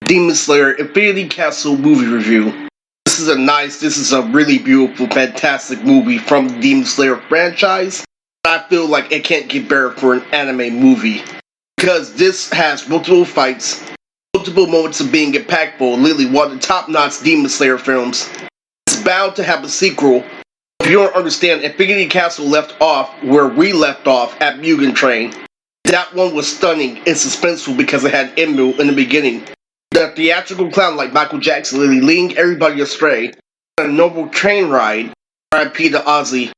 Demon Slayer Infinity Castle movie review. This is a really beautiful, fantastic movie from the Demon Slayer franchise. I feel like it can't get better for an anime movie. Because this has multiple fights, multiple moments of being impactful, literally one of the top-notch Demon Slayer films. It's bound to have a sequel. If you don't understand, Infinity Castle left off where we left off at Mugen Train. That one was stunning and suspenseful because it had Emu in the beginning. The theatrical clown like Michael Jackson literally leading everybody astray. A normal train ride, R.I.P. to Ozzy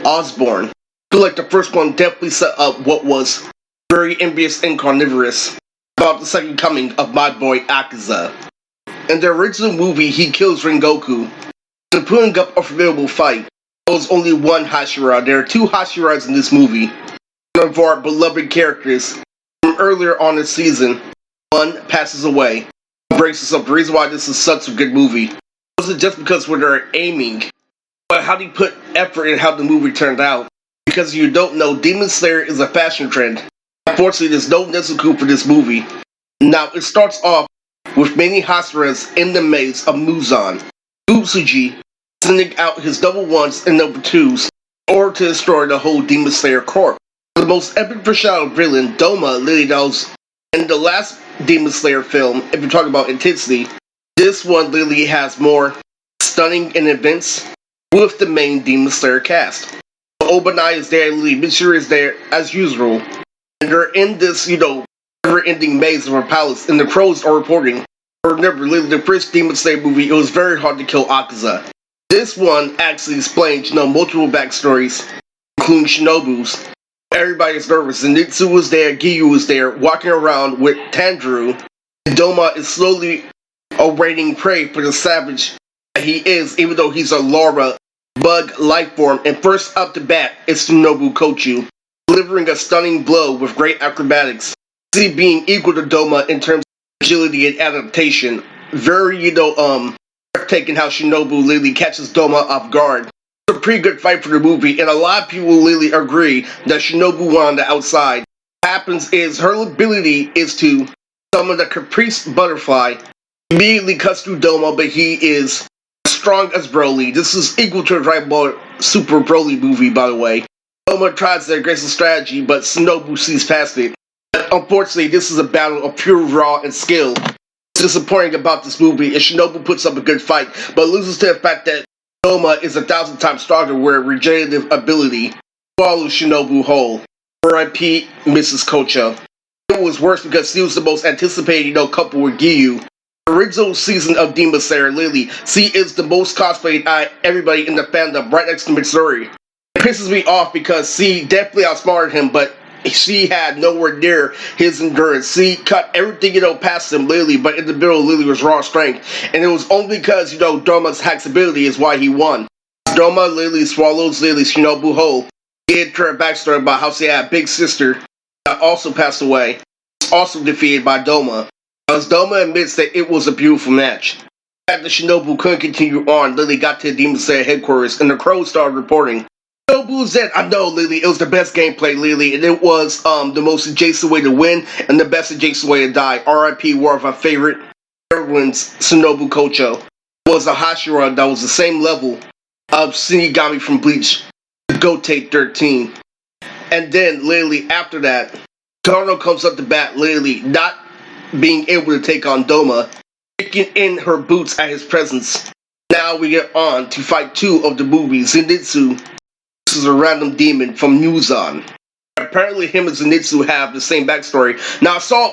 Osbourne. I feel like the first one definitely set up what was very envious and carnivorous about the second coming of my boy Akaza. In the original movie, he kills Rengoku. To putting up a formidable fight, there was only one Hashira. There are two Hashiras in this movie. One of our beloved characters from earlier on this season. One passes away. Breaks us up. The reason why this is such a good movie wasn't just because where they're aiming, but how they put effort in how the movie turned out. Because if you don't know, Demon Slayer is a fashion trend. Unfortunately, there's no Nezuko for this movie. Now, it starts off with many Hashiras in the maze of Muzan Kibutsuji sending out his double ones and number twos in order to destroy the whole Demon Slayer corps. The most epic foreshadowed villain, Douma, literally knows in the last Demon Slayer film, if you're talking about intensity, this one literally has more stunning and events with the main Demon Slayer cast. Obanai is there, literally Mishira is there as usual, and they're in this, never-ending maze of her palace, and the crows are reporting. Remember, literally the first Demon Slayer movie, it was very hard to kill Akaza. This one actually explains, multiple backstories, including Shinobu's. Everybody's nervous. Zenitsu was there, Giyu was there, walking around with Tanjiro. And Douma is slowly awaiting prey for the savage that he is, even though he's a larva bug life form. And first up the bat is Shinobu Kocho, delivering a stunning blow with great acrobatics. See, being equal to Douma in terms of agility and adaptation. Very, breathtaking how Shinobu literally catches Douma off guard. A pretty good fight for the movie, and a lot of people really agree that Shinobu won on the outside. What happens is her ability is to summon the Caprice Butterfly, immediately cuts through Douma, but he is strong as Broly. This is equal to a Dragon Ball Super Broly movie, by the way. Douma tries their aggressive strategy, but Shinobu sees past it. But unfortunately, this is a battle of pure raw and skill. What's disappointing about this movie is Shinobu puts up a good fight, but loses to the fact that Douma is 1,000 times stronger where regenerative ability swallows Shinobu whole. R.I.P. Mrs. Kocho. It was worse because she was the most anticipated, couple with Giyu. The original season of Demon Slayer, literally, she is the most cosplayed by everybody in the fandom, right next to Mitsuri. It pisses me off because she definitely outsmarted him, but she had nowhere near his endurance. She cut everything, past him, literally, but in the middle, literally was raw strength. And it was only because, Douma's hack's ability is why he won. Douma literally swallows Shinobu whole. He had her backstory about how she had a big sister that also passed away, also defeated by Douma. As Douma admits that it was a beautiful match. The fact that Shinobu couldn't continue on, literally got to the Demon Slayer headquarters, and the crows started reporting. Shinobu said, I know, Lily, it was the best gameplay, Lily, and it was the most adjacent way to win, and the best adjacent way to die. R.I.P. one of our favorite heroines, Shinobu Kocho, was a Hashira that was the same level of Shinigami from Bleach, Gote 13. And then, literally, after that, Kano comes up to bat, literally, not being able to take on Douma, kicking in her boots at his presence. Now we get on to fight 2 of the movie, Zenitsu. This is a random demon from Muzan. Apparently him and Zenitsu have the same backstory. Now I saw,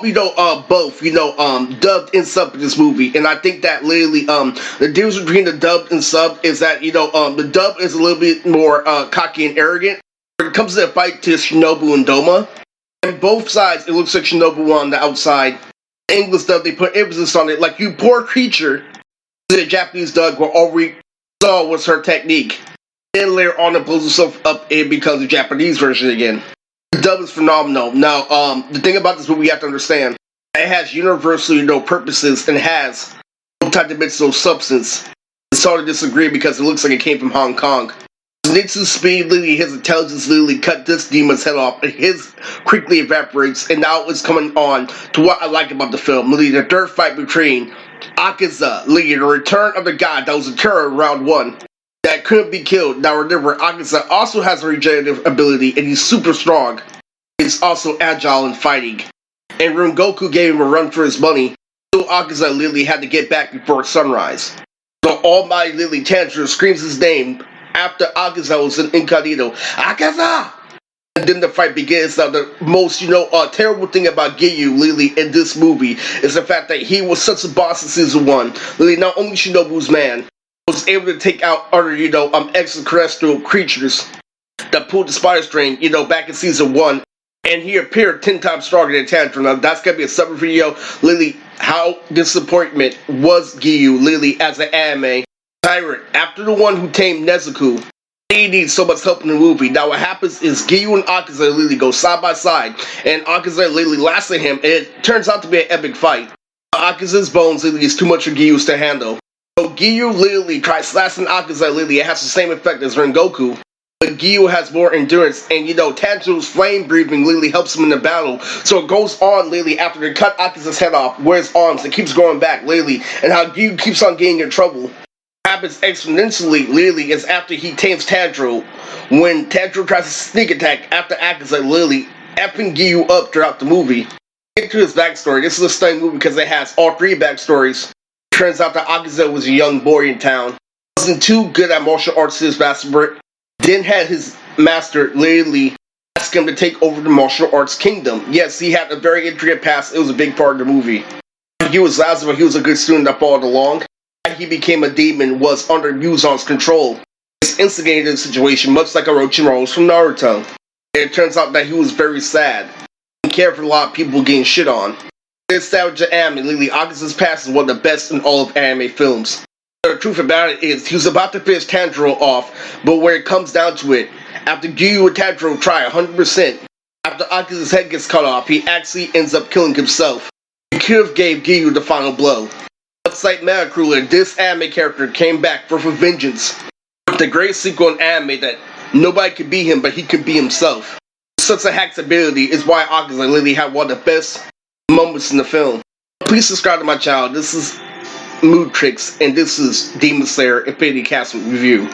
both, dubbed and subbed in this movie, and I think that literally, the difference between the dubbed and subbed is that, the dub is a little bit more, cocky and arrogant. When it comes to the fight to Shinobu and Douma, on both sides, it looks like Shinobu won on the outside. The English dub, they put emphasis on it, like, you poor creature. The Japanese dub, where all we saw was her technique. Then later on, it blows itself up and becomes the Japanese version again. The dub is phenomenal. Now, the thing about this movie you have to understand, it has universal, purposes and has multi-dimensional substance. It's hard to disagree because it looks like it came from Hong Kong. Zenitsu's speed, literally his intelligence literally cut this demon's head off, and his quickly evaporates, and now it's coming on to what I like about the film. Literally the third fight between Akaza, literally the return of the god that was a terror in round 1. That couldn't be killed. Now remember, Akaza also has a regenerative ability, and he's super strong. He's also agile in fighting. And Rengoku gave him a run for his money, so Akaza literally had to get back before sunrise. So Almighty literally Tanjiro screams his name after Akaza was in incognito. Akaza! And then the fight begins. Now the most, terrible thing about Giyu literally in this movie is the fact that he was such a boss in season 1. Literally not only Shinobu's man, was able to take out other, extraterrestrial creatures that pulled the spider string, back in season 1. And he appeared 10 times stronger than Tanjiro. Now that's gonna be a separate video. Literally, how disappointment was Giyu, literally, as an anime tyrant. After the one who tamed Nezuko, he needs so much help in the movie. Now what happens is Giyu and Akaza literally go side by side, and Akaza literally lasted him, and it turns out to be an epic fight. Akaza's bones literally is too much for Giyu's to handle. So Giyu literally tries slashing Akaza literally. It has the same effect as Rengoku. But Giyu has more endurance, and Tanjiro's flame breathing literally helps him in the battle. So it goes on literally after they cut Akaza's head off, where his arms, it keeps going back literally, and how Giyu keeps on getting in trouble. What happens exponentially literally is after he tames Tanjiro, when Tanjiro tries to sneak attack after Akaza literally effing Giyu up throughout the movie. Get to his backstory. This is a stunning movie because it has all 3 backstories. It turns out that Akaza was a young boy in town. He wasn't too good at martial arts to his master, then had his master literally ask him to take over the martial arts kingdom. Yes, he had a very intricate past. It was a big part of the movie. He was Lazarus, he was a good student that followed along. He became a demon was under Muzan's control. This instigated the situation much like Orochimaru from Naruto. And it turns out that he was very sad. He cared for a lot of people getting shit on. This savage anime, literally, Akaza's past is one of the best in all of anime films. The truth about it is, he was about to finish Tanjiro off, but where it comes down to it, after Giyu and Tanjiro try 100%, after Akaza's head gets cut off, he actually ends up killing himself. He could have gave Giyu the final blow. Just like Metacrueler, this anime character came back for vengeance. With the great sequel in anime that nobody could be him, but he could be himself. Such a hack's ability is why Akaza literally had one of the best moments in the film. Please subscribe to my channel. This is Mood Tricks, and this is Demon Slayer Infinity Castle Review.